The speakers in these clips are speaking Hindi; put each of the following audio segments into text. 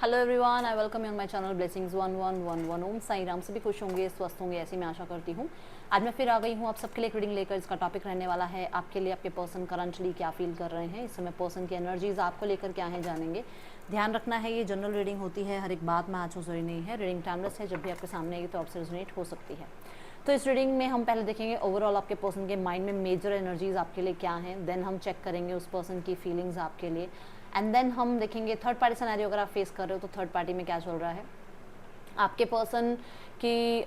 Hello everyone, I welcome you on my channel blessings 1111। ओम साई राम। सभी खुश होंगे, स्वस्थ होंगे, ऐसी मैं आशा करती हूँ। आज मैं फिर आ गई हूँ आप सबके लिए एक रीडिंग लेकर। इसका टॉपिक रहने वाला है आपके लिए आपके पर्सन करंटली क्या फील कर रहे हैं, इस समय पर्सन की एनर्जीज आपको लेकर क्या है जानेंगे। ध्यान रखना है ये जनरल रीडिंग होती है, हर एक बात में आज हो जरूरी नहीं है। रीडिंग टाइमलेस है, जब भी आपके सामने आएगी तो आपसे रेजोनेट हो सकती है। तो इस रीडिंग में हम पहले देखेंगे ओवरऑल आपके पर्सन के माइंड में मेजर एनर्जीज आपके लिए क्या हैं। देन हम चेक करेंगे उस पर्सन की फीलिंग्स आपके लिए। एंड देन हम देखेंगे थर्ड पार्टी सिनेरियो, अगर आप फेस कर रहे हो तो थर्ड पार्टी में क्या चल रहा है। आपके पर्सन की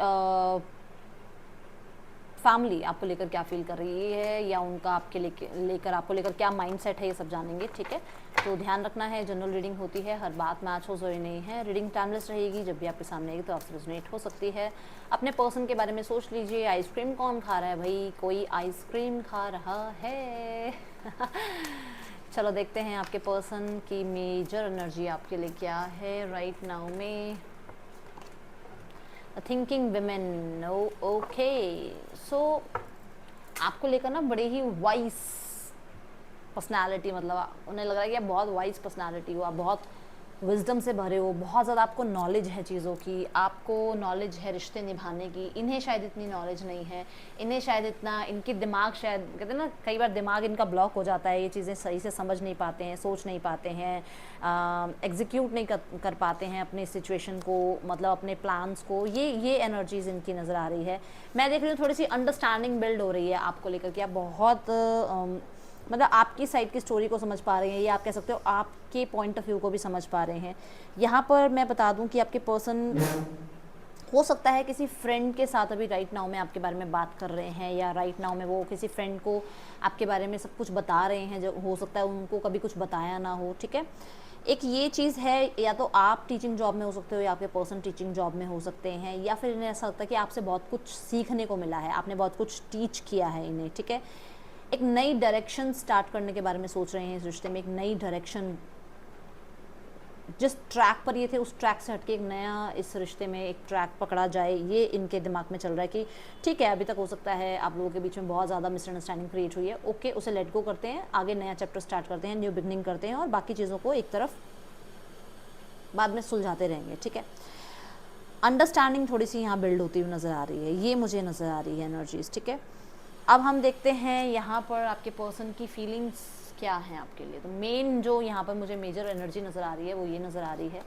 फैमिली आपको लेकर क्या फील कर रही है, या उनका आपके लेकर आपको लेकर क्या माइंडसेट है, ये सब जानेंगे। ठीक है, तो ध्यान रखना है जनरल रीडिंग होती है, हर बात मैच हो जरूरी नहीं है। रीडिंग टाइमलेस रहेगी, जब भी आपके सामने आएगी तो आपसे रेजोनेट हो सकती है। अपने पर्सन के बारे में सोच लीजिए। आइसक्रीम कौन खा रहा है भाई? कोई आइसक्रीम खा रहा है? चलो देखते हैं आपके पर्सन की मेजर एनर्जी आपके लिए क्या है राइट नाउ में। Thinking women, okay. सो आपको लेकर ना बड़े ही वाइस पर्सनालिटी, मतलब उन्हें लग रहा है कि आप बहुत वाइज पर्सनालिटी हो, आप बहुत विजडम से भरे हो, बहुत ज़्यादा आपको नॉलेज है चीज़ों की, आपको नॉलेज है रिश्ते निभाने की। इन्हें शायद इतनी नॉलेज नहीं है, इन्हें शायद इतना, इनकी दिमाग शायद, कहते हैं ना कई बार दिमाग इनका ब्लॉक हो जाता है, ये चीज़ें सही से समझ नहीं पाते हैं, सोच नहीं पाते हैं, एग्जीक्यूट नहीं कर पाते हैं अपने सिचुएशन को, मतलब अपने प्लान्स को। ये एनर्जीज इनकी नज़र आ रही है। मैं देख रही हूँ थोड़ी सी अंडरस्टैंडिंग बिल्ड हो रही है आपको लेकर के। आप बहुत मतलब आपकी साइड की स्टोरी को समझ पा रहे हैं, या आप कह सकते हो आपके पॉइंट ऑफ व्यू को भी समझ पा रहे हैं। यहाँ पर मैं बता दूं कि आपके पर्सन हो सकता है किसी फ्रेंड के साथ अभी राइट नाउ में आपके बारे में बात कर रहे हैं, या राइट नाउ में वो किसी फ्रेंड को आपके बारे में सब कुछ बता रहे हैं, जो हो सकता है उनको कभी कुछ बताया ना हो। ठीक है, एक ये चीज़ है, या तो आप टीचिंग जॉब में हो सकते हो, या आपके पर्सन टीचिंग जॉब में हो सकते हैं, या फिर इन्हें ऐसा लगता है कि आपसे बहुत कुछ सीखने को मिला है, आपने बहुत कुछ टीच किया है इन्हें। ठीक है, एक नई डायरेक्शन स्टार्ट करने के बारे में सोच रहे हैं इस रिश्ते में। एक नई डायरेक्शन, जिस ट्रैक पर ये थे उस ट्रैक से हटके एक नया इस रिश्ते में एक ट्रैक पकड़ा जाए, ये इनके दिमाग में चल रहा है कि ठीक है, अभी तक हो सकता है आप लोगों के बीच में बहुत ज़्यादा मिसअंडरस्टैंडिंग क्रिएट हुई है, ओके, उसे लेट गो करते हैं, आगे नया चैप्टर स्टार्ट करते हैं, न्यू बिगनिंग करते हैं, और बाकी चीज़ों को एक तरफ बाद में सुलझाते रहेंगे। ठीक है, अंडरस्टैंडिंग थोड़ी सी यहाँ बिल्ड होती हुई नज़र आ रही है, ये मुझे नज़र आ रही है एनर्जीज। ठीक है, अब हम देखते हैं यहाँ पर आपके पर्सन की फीलिंग्स क्या हैं आपके लिए। तो मेन जो यहाँ पर मुझे मेजर एनर्जी नज़र आ रही है वो ये नज़र आ रही है,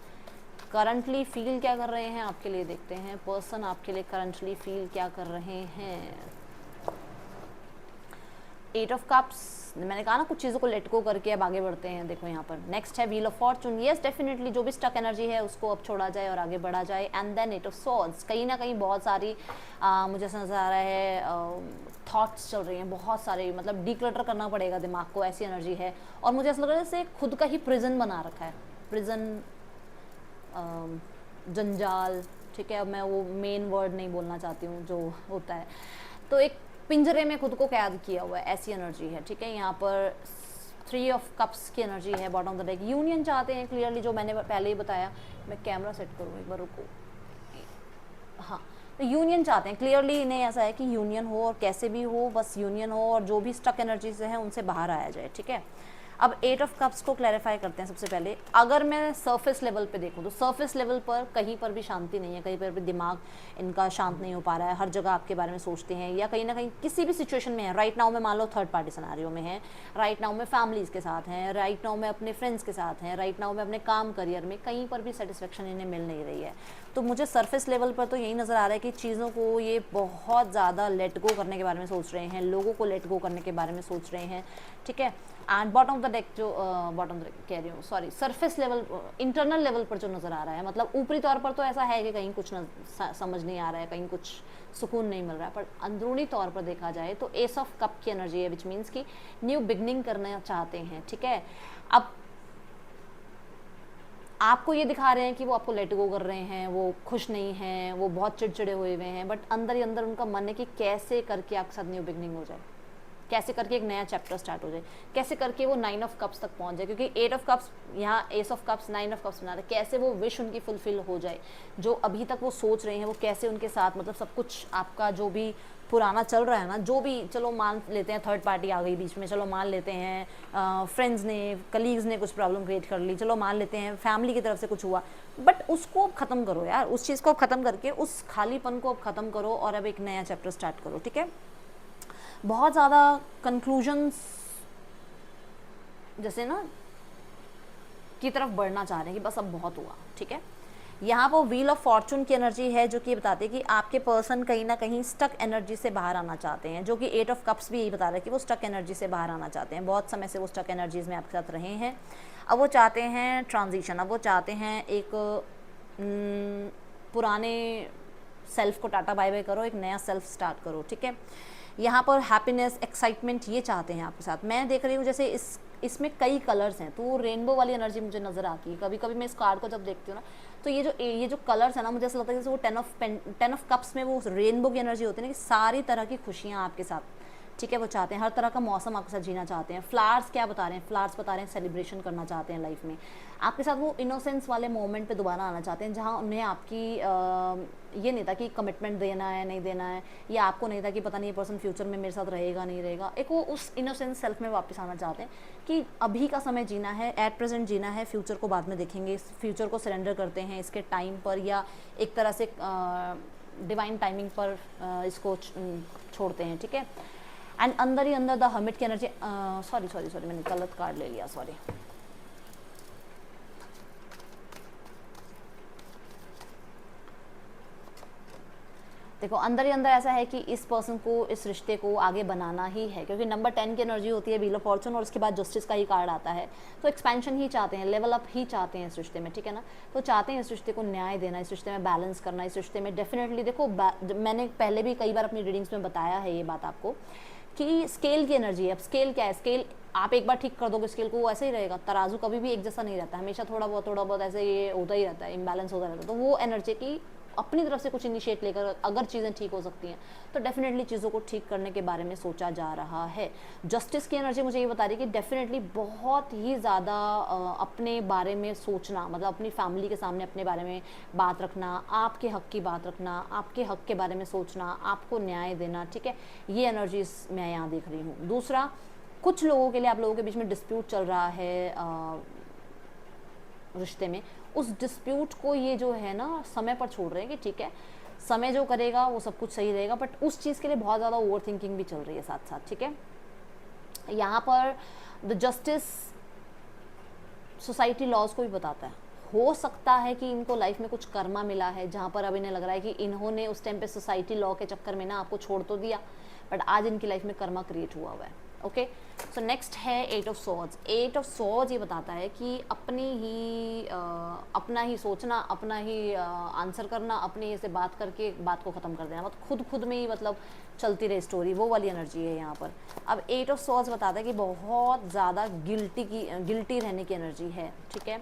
करंटली फील क्या कर रहे हैं आपके लिए। देखते हैं पर्सन आपके लिए करंटली फील क्या कर रहे हैं। 8 ऑफ कप्स, मैंने कहा ना कुछ चीज़ों को लेट गो करके अब आगे बढ़ते हैं। देखो यहाँ पर नेक्स्ट है wheel of Fortune. Yes definitely, जो भी स्टक एनर्जी है उसको अब छोड़ा जाए और आगे बढ़ा जाए। एंड देन 8 ऑफ स्वॉर्ड्स, कहीं ना कहीं बहुत सारी मुझे ऐसा नज़र आ रहा है थॉट्स चल रही हैं बहुत सारे, मतलब डीक्लटर करना पड़ेगा दिमाग को, ऐसी एनर्जी है। और मुझे ऐसा लग रहा है जैसे खुद का ही प्रिजन बना रखा है, प्रिजन, जंजाल। ठीक है, अब मैं वो मेन वर्ड नहीं बोलना चाहती हूँ जो होता है, तो एक पिंजरे में खुद को कैद किया हुआ है, ऐसी एनर्जी है। ठीक है, यहाँ पर 3 ऑफ कप्स की एनर्जी है bottom of the deck. Union चाहते हैं क्लियरली, जो मैंने पहले ही बताया। मैं कैमरा सेट करूँ एक बार, रुको। हाँ, तो यूनियन चाहते हैं क्लियरली, इन्हें ऐसा है कि यूनियन हो, और कैसे भी हो बस यूनियन हो, और जो भी स्टक एनर्जीज हैं उनसे बाहर आया जाए। ठीक है, अब 8 ऑफ कप्स को क्लैरिफाई करते हैं। सबसे पहले अगर मैं सरफेस लेवल पे देखूँ तो सरफेस लेवल पर कहीं पर भी शांति नहीं है, कहीं पर भी दिमाग इनका शांत नहीं हो पा रहा है, हर जगह आपके बारे में सोचते हैं, या कहीं ना कहीं किसी भी सिचुएशन में है। राइट नाउ में मान लो थर्ड पार्टी सिनेरियो में है, राइट नाउ में फैमिलीज़ के साथ हैं, राइट नाउ में अपने फ्रेंड्स के साथ हैं, राइट नाउ में अपने काम करियर में, कहीं पर भी सेटिस्फेक्शन इन्हें मिल नहीं रही है। तो मुझे सरफेस लेवल पर तो यही नज़र आ रहा है कि चीज़ों को ये बहुत ज़्यादा लेट गो करने के बारे में सोच रहे हैं, लोगों को लेट गो करने के बारे में सोच रहे हैं। ठीक है, and bottom of the deck, जो बॉटम कह रही हूँ, sorry, surface level, internal level पर जो नज़र आ रहा है, मतलब ऊपरी तौर पर तो ऐसा है कि कहीं कुछ समझ नहीं आ रहा है, कहीं कुछ सुकून नहीं मिल रहा है, पर अंदरूनी तौर पर देखा जाए तो एस ऑफ कप की एनर्जी है, विच मीन्स कि न्यू बिगनिंग करना चाहते हैं। ठीक है, अब आपको ये दिखा रहे हैं कि वो आपको लेट गो कर रहे हैं, वो खुश नहीं हैं, वो बहुत चिड़चिड़े हुए हैं, बट अंदर ही अंदर उनका मन है कि कैसे करके आपके साथ न्यू बिगनिंग हो जाए। कैसे करके एक नया चैप्टर स्टार्ट हो जाए, कैसे करके वो 9 ऑफ कप्स तक पहुंच जाए, क्योंकि 8 ऑफ कप्स यहाँ S of cups 9 of cups बना रहे, कैसे वो विश उनकी फुलफिल हो जाए, जो अभी तक वो सोच रहे हैं वो कैसे उनके साथ, मतलब सब कुछ आपका जो भी पुराना चल रहा है ना, जो भी, चलो मान लेते हैं थर्ड पार्टी आ गई बीच में, चलो मान लेते हैं फ्रेंड्स ने, कलीग्स ने कुछ प्रॉब्लम क्रिएट कर ली, चलो मान लेते हैं फैमिली की तरफ से कुछ हुआ, बट उसको अब ख़त्म करो यार, उस चीज़ को अब ख़त्म करके उस खालीपन को अब ख़त्म करो और अब एक नया चैप्टर स्टार्ट करो, ठीक है। बहुत ज़्यादा कंक्लूजन्स जैसे ना की तरफ बढ़ना चाह रहे हैं कि बस अब बहुत हुआ, ठीक है। यहाँ पर व्हील ऑफ फॉर्चून की एनर्जी है जो कि बताते हैं कि आपके पर्सन कहीं ना कहीं स्टक एनर्जी से बाहर आना चाहते हैं, जो कि 8 ऑफ कप्स भी यही बता रहा है कि वो स्टक एनर्जी से बाहर आना चाहते हैं, बहुत समय से वो स्टक एनर्जीज में आपके साथ रहे हैं। अब वो चाहते हैं ट्रांजिशन, अब वो चाहते हैं एक पुराने सेल्फ को टाटा बाय बाय करो, एक नया सेल्फ स्टार्ट करो, ठीक है। यहाँ पर हैप्पीनेस, एक्साइटमेंट ये चाहते हैं आपके साथ। मैं देख रही हूँ जैसे इसमें कई कलर्स हैं, तो वो रेनबो वाली एनर्जी मुझे नज़र आती है। कभी कभी मैं इस कार्ड को जब देखती हूँ ना, तो ये जो कलर्स है ना, मुझे ऐसा लगता है जैसे वो 10 ऑफ कप्स में वो रेनबो की एनर्जी होती है ना, कि सारी तरह की खुशियाँ आपके साथ, ठीक है, वो चाहते हैं, हर तरह का मौसम आपके साथ जीना चाहते हैं। फ्लावर्स क्या बता रहे हैं, फ्लावर्स बता रहे हैं सेलिब्रेशन करना चाहते हैं लाइफ में, आपके साथ वो इनोसेंस वाले मोमेंट पे दोबारा आना चाहते हैं, जहाँ उन्हें आपकी ये नहीं था कि कमिटमेंट देना है नहीं देना है, या आपको नहीं था कि पता नहीं ये पर्सन फ्यूचर में मेरे साथ रहेगा नहीं रहेगा, एक वो उस इनोसेंस सेल्फ में वापस आना चाहते हैं कि अभी का समय जीना है, एट प्रेजेंट जीना है, फ्यूचर को बाद में देखेंगे, इस फ्यूचर को सरेंडर करते हैं इसके टाइम पर, या एक तरह से डिवाइन टाइमिंग पर इसको छोड़ते हैं, ठीक है। एंड अंदर ही अंदर द हर्मिट की एनर्जी, सॉरी मैंने गलत कार्ड ले लिया, सॉरी। देखो अंदर ही अंदर ऐसा है कि इस पर्सन को, इस रिश्ते को आगे बनाना ही है, क्योंकि नंबर 10 की एनर्जी होती है व्हील ऑफ फॉर्चून, और उसके बाद जस्टिस का ही कार्ड आता है, तो एक्सपेंशन ही चाहते हैं, लेवल अप ही चाहते हैं इस रिश्ते में, ठीक है ना। तो चाहते हैं इस रिश्ते को न्याय देना, इस रिश्ते में बैलेंस करना, इस रिश्ते में डेफिनेटली देखो, मैंने पहले भी कई बार अपनी रीडिंग्स में बताया है ये बात आपको, कि स्केल की एनर्जी है। अब स्केल क्या है, स्केल आप एक बार ठीक कर दोगे स्केल को, वो ऐसे ही रहेगा, तराजू कभी भी एक जैसा नहीं रहता, हमेशा थोड़ा बहुत ऐसे ये होता ही रहता है, इम्बैलेंस होता रहता है। तो वो एनर्जी की अपनी तरफ से कुछ इनिशिएट लेकर अगर चीज़ें ठीक हो सकती हैं, तो डेफिनेटली चीज़ों को ठीक करने के बारे में सोचा जा रहा है। जस्टिस की एनर्जी मुझे ये बता रही है कि डेफिनेटली बहुत ही ज़्यादा अपने बारे में सोचना, मतलब अपनी फैमिली के सामने अपने बारे में बात रखना, आपके हक की बात रखना, आपके हक के बारे में सोचना, आपको न्याय देना, ठीक है, ये एनर्जीज मैं यहाँ देख रही हूँ। दूसरा, कुछ लोगों के लिए आप लोगों के बीच में डिस्प्यूट चल रहा है रिश्ते में, उस डिस्प्यूट को ये जो है ना समय पर छोड़ रहे हैं कि ठीक है, समय जो करेगा वो सब कुछ सही रहेगा, बट उस चीज़ के लिए बहुत ज़्यादा ओवर थिंकिंग भी चल रही है साथ साथ, ठीक है। यहाँ पर द जस्टिस सोसाइटी लॉज को भी बताता है, हो सकता है कि इनको लाइफ में कुछ कर्मा मिला है, जहाँ पर अब इन्हें लग रहा है कि इन्होंने उस टाइम पे सोसाइटी लॉ के चक्कर में ना आपको छोड़ तो दिया, बट आज इनकी लाइफ में कर्मा क्रिएट हुआ है। ओके, सो नेक्स्ट है 8 ऑफ सॉर्ड्स। 8 ऑफ सॉर्ड्स ये बताता है कि अपना ही सोचना, अपना ही आंसर करना, अपने से बात करके बात को ख़त्म कर देना, मतलब खुद में ही मतलब चलती रहे स्टोरी, वो वाली एनर्जी है यहाँ पर। अब 8 ऑफ सॉर्ड्स बताता है कि बहुत ज़्यादा गिल्टी रहने की एनर्जी है, ठीक है,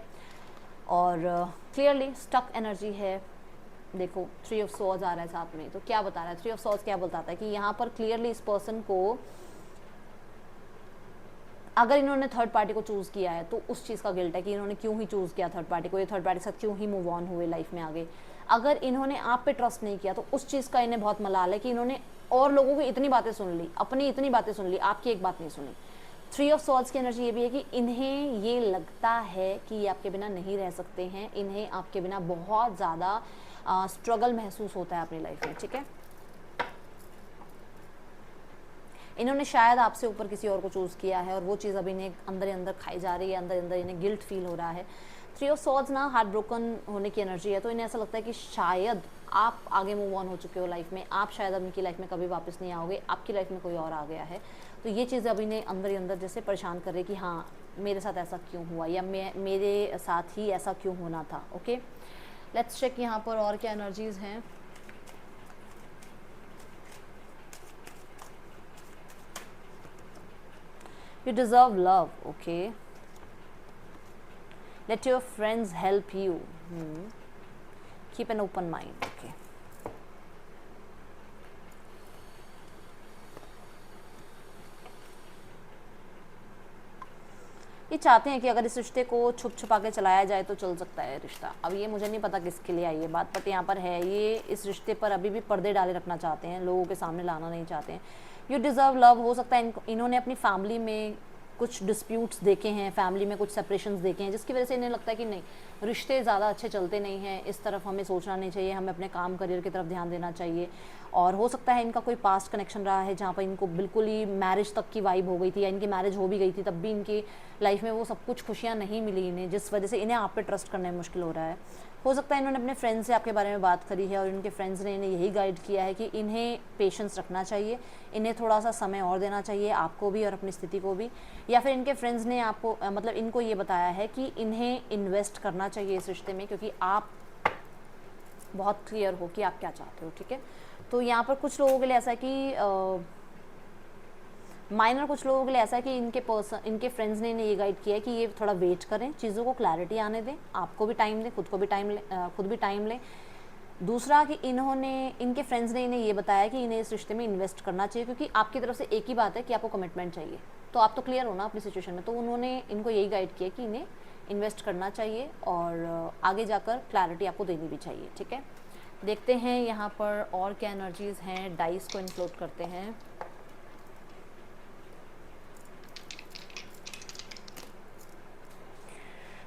और क्लियरली स्टक एनर्जी है। देखो 3 ऑफ सॉर्ड्स आ रहा है साथ में, तो क्या बता रहा है 3 ऑफ सॉर्ड्स, क्या बताता है कि यहाँ पर क्लियरली इस पर्सन को, अगर इन्होंने थर्ड पार्टी को चूज़ किया है तो उस चीज़ का गिल्ट है कि इन्होंने क्यों ही चूज़ किया थर्ड पार्टी को, ये थर्ड पार्टी के साथ क्यों ही मूव ऑन हुए लाइफ में आगे। अगर इन्होंने आप पे ट्रस्ट नहीं किया तो उस चीज़ का इन्हें बहुत मलाल है कि इन्होंने और लोगों की इतनी बातें सुन ली, अपनी इतनी बातें सुन ली, आपकी एक बात नहीं सुनी। 3 ऑफ सॉर्ड्स की एनर्जी ये भी है कि इन्हें ये लगता है कि ये आपके बिना नहीं रह सकते हैं, इन्हें आपके बिना बहुत ज़्यादा स्ट्रगल महसूस होता है अपनी लाइफ में, ठीक है। इन्होंने शायद आपसे ऊपर किसी और को चूज़ किया है और वो चीज़ अभी इन्हें अंदर ही अंदर खाई जा रही है, अंदर अंदर इन्हें गिल्ट फील हो रहा है। 3 ऑफ सॉर्ड्स ना हार्ट ब्रोकन होने की एनर्जी है, तो इन्हें ऐसा लगता है कि शायद आप आगे मूव ऑन हो चुके हो लाइफ में, आप शायद अब इनकी लाइफ में कभी वापस नहीं आओगे, आपकी लाइफ में कोई और आ गया है। तो ये चीज़ अभी इन्हें अंदर ही अंदर जैसे परेशान कर रही है कि हाँ मेरे साथ ऐसा क्यों हुआ, या मेरे साथ ही ऐसा क्यों होना था। ओके, लेट्स चेक यहाँ पर और क्या एनर्जीज़ हैं। You deserve love, okay. Let your friends help you. Keep an open mind, okay. ये चाहते हैं कि अगर इस रिश्ते को छुप छुपा के चलाया जाए तो चल सकता है रिश्ता। अब ये मुझे नहीं पता किसके लिए आई ये बात, बट यहाँ पर है, ये इस रिश्ते पर अभी भी पर्दे डाले रखना चाहते हैं, लोगों के सामने लाना नहीं चाहते हैं। यू डिज़र्व लव, हो सकता है इन्होंने अपनी फैमिली में कुछ डिस्प्यूट्स देखे हैं, फैमिली में कुछ सेपरेशंस देखे हैं, जिसकी वजह से इन्हें लगता है कि नहीं, रिश्ते ज़्यादा अच्छे चलते नहीं हैं, इस तरफ हमें सोचना नहीं चाहिए, हमें अपने काम करियर की तरफ ध्यान देना चाहिए। और हो सकता है इनका कोई पास्ट कनेक्शन रहा है जहाँ पर इनको बिल्कुल ही मैरिज तक की वाइब हो गई थी, या इनकी मैरिज हो भी गई थी, तब भी इनकी लाइफ में वो सब कुछ खुशियाँ नहीं मिली इन्हें, जिस वजह से इन्हें आप पे ट्रस्ट करने में मुश्किल हो रहा है। हो सकता है इन्होंने अपने फ्रेंड्स से आपके बारे में बात करी है और इनके फ्रेंड्स ने इन्हें यही गाइड किया है कि इन्हें पेशेंस रखना चाहिए, इन्हें थोड़ा सा समय और देना चाहिए, आपको भी और अपनी स्थिति को भी। या फिर इनके फ्रेंड्स ने आपको मतलब इनको ये बताया है कि इन्हें इन्वेस्ट करना चाहिए इस रिश्ते में, क्योंकि आप बहुत क्लियर हो कि आप क्या चाहते हो, ठीक है। तो यहाँ पर कुछ लोगों के लिए ऐसा है कि माइनर कुछ लोगों के लिए ऐसा है कि इनके फ्रेंड्स ने इन्हें ये गाइड किया है कि ये थोड़ा वेट करें, चीज़ों को क्लैरिटी आने दें, आपको भी टाइम दें, खुद भी टाइम लें। दूसरा कि इनके फ्रेंड्स ने इन्हें ये बताया कि इन्हें इस रिश्ते में इन्वेस्ट करना चाहिए, क्योंकि आपकी तरफ से एक ही बात है कि आपको कमिटमेंट चाहिए, तो आप तो क्लियर हो ना अपनी सिचुएशन में। तो उन्होंने इनको यही गाइड किया कि इन्हें इन्वेस्ट करना चाहिए और आगे जाकर क्लैरिटी आपको देनी भी चाहिए, ठीक है। देखते हैं यहाँ पर और क्या एनर्जीज़ हैं, डाइस को इंक्लूड करते हैं।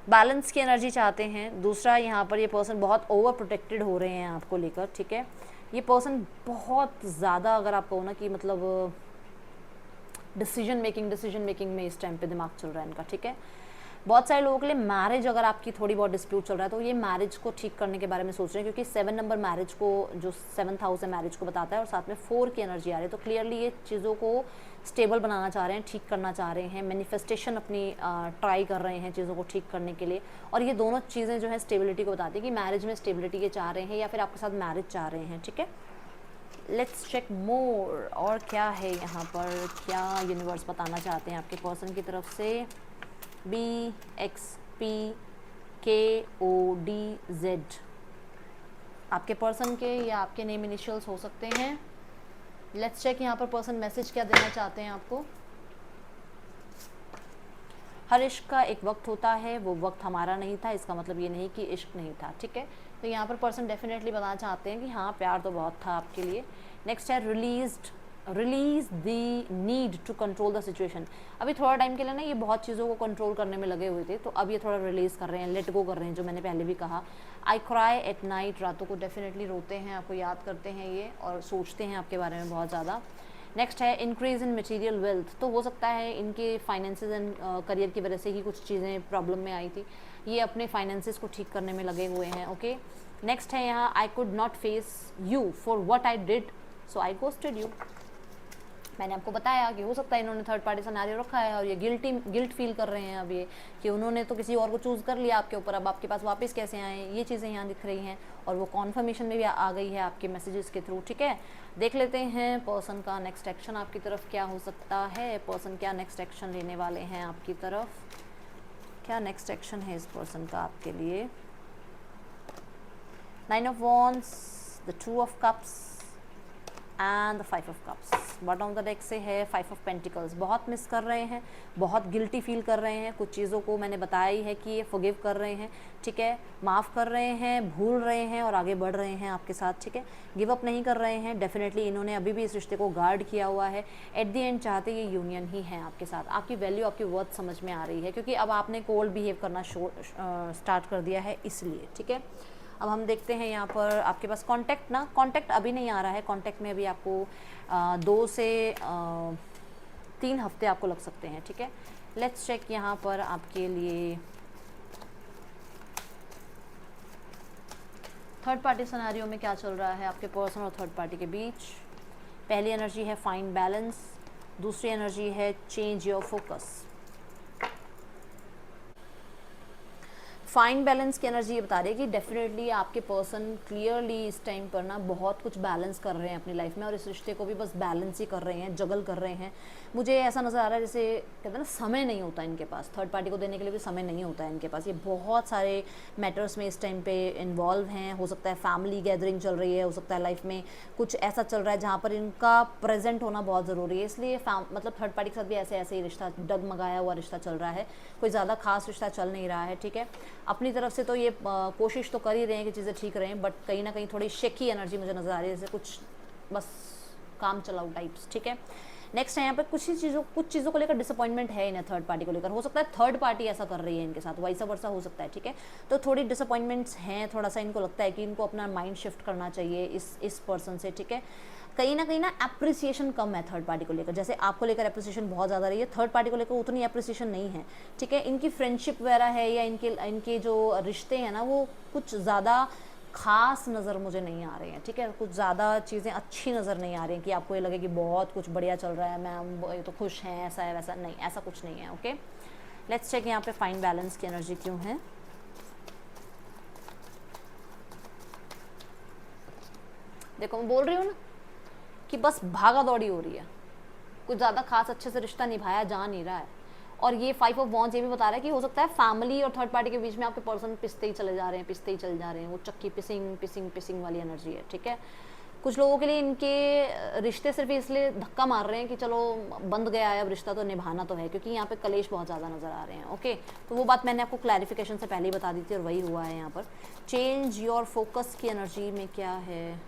बैलेंस की एनर्जी चाहते हैं। दूसरा, यहाँ पर ये पर्सन बहुत ओवर प्रोटेक्टेड हो रहे हैं आपको लेकर, ठीक है। ये पर्सन बहुत ज़्यादा, अगर आप कहो ना कि मतलब डिसीजन मेकिंग में इस टाइम पे दिमाग चल रहा है इनका, ठीक है। बहुत सारे लोगों के लिए मैरिज, अगर आपकी थोड़ी बहुत डिस्प्यूट चल रहा है तो ये मैरिज को ठीक करने के बारे में सोच रहे हैं, क्योंकि 7 नंबर मैरिज को, जो 7th हाउस है मैरिज को बताता है, और साथ में 4 की एनर्जी आ रही है। तो क्लियरली ये चीज़ों को स्टेबल बनाना चाह रहे हैं, ठीक करना चाह रहे हैं, मैनिफेस्टेशन अपनी ट्राई कर रहे हैं चीज़ों को ठीक करने के लिए। और ये दोनों चीज़ें जो है स्टेबिलिटी को बताती है कि मैरिज में स्टेबिलिटी के चाह रहे हैं या फिर आपके साथ मैरिज चाह रहे हैं, ठीक है। लेट्स चेक मोर, और क्या है यहाँ पर, क्या यूनिवर्स बताना चाहते हैं आपके पर्सन की तरफ से। BXPKODZ आपके पर्सन के या आपके नेम इनिशियल्स हो सकते हैं। लेट्स चेक यहाँ पर पर्सन मैसेज क्या देना चाहते हैं आपको। हर इश्क का एक वक्त होता है, वो वक्त हमारा नहीं था, इसका मतलब ये नहीं कि इश्क नहीं था, ठीक है। तो यहाँ पर पर्सन डेफिनेटली बताना चाहते हैं कि हाँ, प्यार तो बहुत था आपके लिए। नेक्स्ट है release the need to control the situation. अभी थोड़ा टाइम के लिए ना ये बहुत चीज़ों को कंट्रोल करने में लगे हुए थे, तो अब ये थोड़ा रिलीज़ कर रहे हैं, लेट गो कर रहे हैं, जो मैंने पहले भी कहा। आई क्राई एट नाइट, रातों को डेफिनेटली रोते हैं, आपको याद करते हैं ये और सोचते हैं आपके बारे में बहुत ज़्यादा। नेक्स्ट है इंक्रीज इन मटेरियल वेल्थ, तो हो सकता है इनके फाइनेंसेस एंड करियर की वजह से ही कुछ चीज़ें प्रॉब्लम में आई थी, ये अपने फाइनेंसेस को ठीक करने में लगे हुए हैं, ओके। नेक्स्ट है यहाँ I could not face you for what I did so I ghosted you. मैंने आपको बताया कि हो सकता है इन्होंने थर्ड पार्टी सिनेरियो रखा है और ये गिल्ट फील कर रहे हैं अब ये कि उन्होंने तो किसी और को चूज़ कर लिया आपके ऊपर, अब आपके पास वापस कैसे आए, ये चीज़ें यहाँ दिख रही हैं और वो कॉन्फर्मेशन में भी आ गई है आपके मैसेजेस के थ्रू, ठीक है। देख लेते हैं पर्सन का नेक्स्ट एक्शन आपकी तरफ क्या हो सकता है। पर्सन क्या नेक्स्ट एक्शन लेने वाले हैं आपकी तरफ, क्या नेक्स्ट एक्शन है इस पर्सन का आपके लिए। 9 of wands, the 2 of cups and the 5 of cups. Bottom of the deck से है 5 ऑफ पेंटिकल्स। बहुत मिस कर रहे हैं, बहुत गिल्टी फील कर रहे हैं, कुछ चीज़ों को मैंने बताया ही है कि ये फॉरगिव कर रहे हैं, ठीक है, माफ़ कर रहे हैं, भूल रहे हैं और आगे बढ़ रहे हैं आपके साथ, ठीक है। गिव अप नहीं कर रहे हैं, डेफिनेटली इन्होंने अभी भी इस रिश्ते को गार्ड किया हुआ है। एट द एंड चाहते ये यूनियन ही है आपके साथ, आपकी वैल्यू, आपकी वर्थ समझ में आ रही है, क्योंकि अब आपने कोल्ड बिहेव करना स्टार्ट कर दिया है इसलिए, ठीक है। अब हम देखते हैं यहाँ पर आपके पास कांटेक्ट अभी नहीं आ रहा है, कांटेक्ट में अभी आपको 2 से 3 हफ्ते आपको लग सकते हैं, ठीक है। लेट्स चेक यहाँ पर आपके लिए थर्ड पार्टी सिनेरियो में क्या चल रहा है आपके पर्सन और थर्ड पार्टी के बीच। पहली एनर्जी है फाइंड बैलेंस, दूसरी एनर्जी है change your focus. Fine balance की एनर्जी ये बता रही है कि डेफिनेटली आपके पर्सन क्लियरली इस टाइम पर ना बहुत कुछ बैलेंस कर रहे हैं अपनी लाइफ में, और इस रिश्ते को भी बस बैलेंस ही कर रहे हैं, जगल कर रहे हैं। मुझे ऐसा नज़र आ रहा है जैसे कहते हैं ना, समय नहीं होता इनके पास, थर्ड पार्टी को देने के लिए भी समय नहीं होता है इनके पास। ये बहुत सारे मैटर्स में इस टाइम पे इन्वॉल्व हैं। हो सकता है फैमिली गैदरिंग चल रही है, हो सकता है लाइफ में कुछ ऐसा चल रहा है जहाँ पर इनका प्रेजेंट होना बहुत ज़रूरी है, इसलिए मतलब थर्ड पार्टी के साथ भी ऐसे ऐसे ही रिश्ता, डगमगाया हुआ रिश्ता चल रहा है, कोई ज़्यादा खास रिश्ता चल नहीं रहा है। ठीक है, अपनी तरफ से तो ये कोशिश तो कर ही रहे हैं कि चीज़ें ठीक रहें, बट कहीं ना कहीं थोड़ी शेकी एनर्जी मुझे नज़र आ रही है, जैसे कुछ बस काम चलाओ टाइप्स। ठीक है, नेक्स्ट है यहाँ पे कुछ चीज़ों को लेकर डिसअपॉइंटमेंट है इन्हें, थर्ड पार्टी को लेकर। हो सकता है थर्ड पार्टी ऐसा कर रही है इनके साथ, वाइसा वर्सा हो सकता है। ठीक है, तो थोड़ी डिसअपॉइंटमेंट्स हैं, थोड़ा सा इनको लगता है कि इनको अपना माइंड शिफ्ट करना चाहिए इस पर्सन से। ठीक है, कहीं ना एप्रिसिएशन कम है थर्ड पार्टी को लेकर, जैसे आपको लेकर एप्रिसिएशन बहुत ज़्यादा रही है, थर्ड पार्टी को लेकर उतनी एप्रिसिएशन नहीं है। ठीक है, इनकी फ्रेंडशिप वगैरह है या इनके जो रिश्ते हैं ना, वो कुछ ज़्यादा खास नज़र मुझे नहीं आ रहे हैं। ठीक है, कुछ ज़्यादा चीज़ें अच्छी नज़र नहीं आ रही हैं कि आपको ये लगे कि बहुत कुछ बढ़िया चल रहा है, मैं ये तो खुश हैं, ऐसा है वैसा नहीं, ऐसा कुछ नहीं है। ओके, लेट्स चेक यहाँ पे फाइन बैलेंस की एनर्जी क्यों है। देखो मैं बोल रही हूँ ना कि बस भागा दौड़ी हो रही है, कुछ ज़्यादा खास अच्छे से रिश्ता निभाया जा नहीं रहा है। और ये 5 ऑफ वॉन्ड्स ये भी बता रहा है कि हो सकता है फैमिली और थर्ड पार्टी के बीच में आपके पर्सन पिसते ही चले जा रहे हैं, पिसते ही चले जा रहे हैं, वो चक्की पिसिंग वाली एनर्जी है। ठीक है, कुछ लोगों के लिए इनके रिश्ते सिर्फ इसलिए धक्का मार रहे हैं कि चलो बंद गया है अब रिश्ता, तो निभाना तो है, क्योंकि यहाँ पे कलेश बहुत ज़्यादा नज़र आ रहे हैं। ओके, तो वो बात मैंने आपको क्लैरिफिकेशन से पहले ही बता दी थी और वही हुआ है यहाँ पर। चेंज योर फोकस की एनर्जी में क्या है,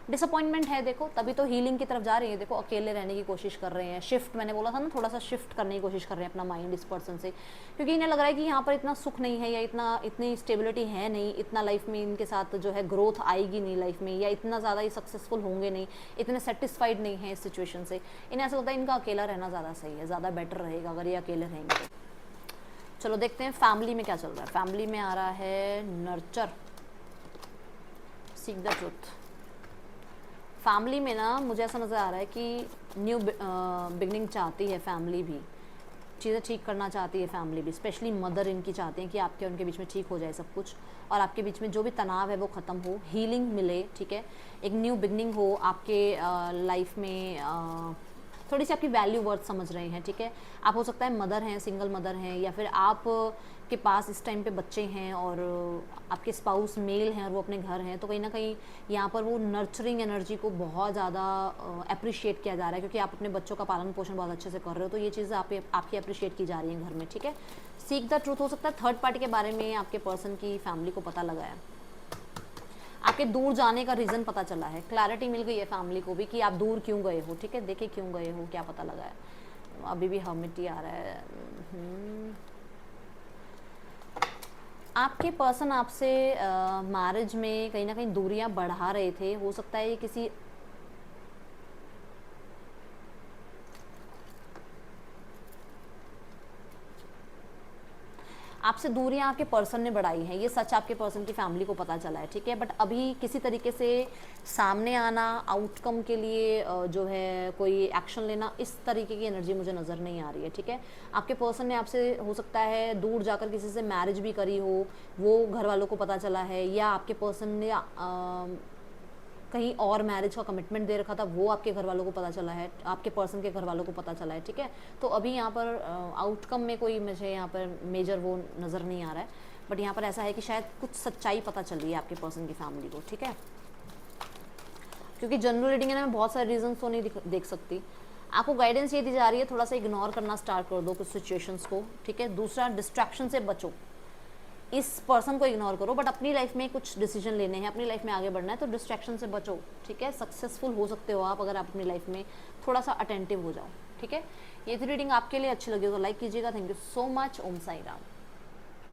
डिसअपॉइंटमेंट है। देखो तभी तो हीलिंग की तरफ जा रही है, देखो अकेले रहने की कोशिश कर रहे हैं, शिफ्ट, मैंने बोला था ना, थोड़ा सा शिफ्ट करने की कोशिश कर रहे हैं अपना माइंड इस पर्सन से, क्योंकि इन्हें लग रहा है कि यहाँ पर इतना सुख नहीं है, या इतनी स्टेबिलिटी है नहीं, इतना लाइफ में इनके साथ जो है ग्रोथ आएगी नहीं लाइफ में, या इतना ज़्यादा ही सक्सेसफुल होंगे नहीं, इतने सेटिस्फाइड नहीं है इस सिचुएशन से। इन्हें ऐसा लगता है इनका अकेला रहना ज़्यादा सही है, ज़्यादा बेटर रहेगा अगर ये अकेले रहेंगे। चलो देखते हैं फैमिली में क्या चल रहा है। फैमिली में आ रहा है nurture, seek the truth. Family में ना मुझे ऐसा नज़र आ रहा है कि न्यू बिगनिंग चाहती है फैमिली भी, चीज़ें ठीक करना चाहती है फैमिली भी, स्पेशली मदर इनकी चाहते हैं कि आपके उनके बीच में ठीक हो जाए सब कुछ, और आपके बीच में जो भी तनाव है वो ख़त्म हो, हीलिंग मिले। ठीक है, एक न्यू बिगनिंग हो आपके लाइफ में, थोड़ी सी आपकी वैल्यू वर्थ समझ रहे हैं। ठीक है, आप हो सकता है मदर हैं, सिंगल मदर हैं, या फिर आप के पास इस टाइम पे बच्चे हैं और आपके स्पाउस मेल हैं और वो अपने घर हैं, तो कहीं ना कहीं यहाँ पर वो नर्चरिंग एनर्जी को बहुत ज़्यादा अप्रिशिएट किया जा रहा है, क्योंकि आप अपने बच्चों का पालन पोषण बहुत अच्छे से कर रहे हो, तो ये चीज़ आपकी अप्रिशिएट की जा रही है घर में। ठीक है, सीक द ट्रूथ, हो सकता है थर्ड पार्टी के बारे में आपके पर्सन की फैमिली को पता लगा है, आपके दूर जाने का रीज़न पता चला है, क्लैरिटी मिल गई है फैमिली को भी कि आप दूर क्यों गए हो। ठीक है, देखे क्यों गए हो, क्या पता लगा है। अभी भी हर्मिट ही आ रहा है। आपके पर्सन आपसे मैरिज में कहीं ना कहीं दूरियां बढ़ा रहे थे, हो सकता है ये किसी आपसे दूरियां आपके पर्सन ने बढ़ाई हैं, ये सच आपके पर्सन की फैमिली को पता चला है। ठीक है, बट अभी किसी तरीके से सामने आना, आउटकम के लिए जो है कोई एक्शन लेना, इस तरीके की एनर्जी मुझे नज़र नहीं आ रही है। ठीक है, आपके पर्सन ने आपसे हो सकता है दूर जाकर किसी से मैरिज भी करी हो, वो घर वालों को पता चला है, या आपके पर्सन ने कहीं और मैरिज का कमिटमेंट दे रखा था, वो आपके घर वालों को पता चला है, आपके पर्सन के घर वालों को पता चला है। ठीक है, तो अभी यहाँ पर आउटकम में कोई मुझे यहाँ पर मेजर वो नज़र नहीं आ रहा है, बट यहाँ पर ऐसा है कि शायद कुछ सच्चाई पता चल रही है आपके पर्सन की फैमिली को। ठीक है, क्योंकि जनरल रीडिंग है ना, मैं बहुत सारे रीजंस तो नहीं देख सकती, आपको गाइडेंस ये दी जा रही है थोड़ा सा इग्नोर करना स्टार्ट कर दो कुछ सिचुएशंस को। ठीक है, दूसरा डिस्ट्रैक्शन से बचो, इस पर्सन को इग्नोर करो, बट अपनी लाइफ में कुछ डिसीजन लेने हैं, अपनी लाइफ में आगे बढ़ना है, तो डिस्ट्रैक्शन से बचो। ठीक है, सक्सेसफुल हो सकते हो आप अगर आप अपनी लाइफ में थोड़ा सा अटेंटिव हो जाओ। ठीक है, ये थी रीडिंग, आपके लिए अच्छी लगी तो लाइक कीजिएगा। Thank you so much. Om Sai Ram.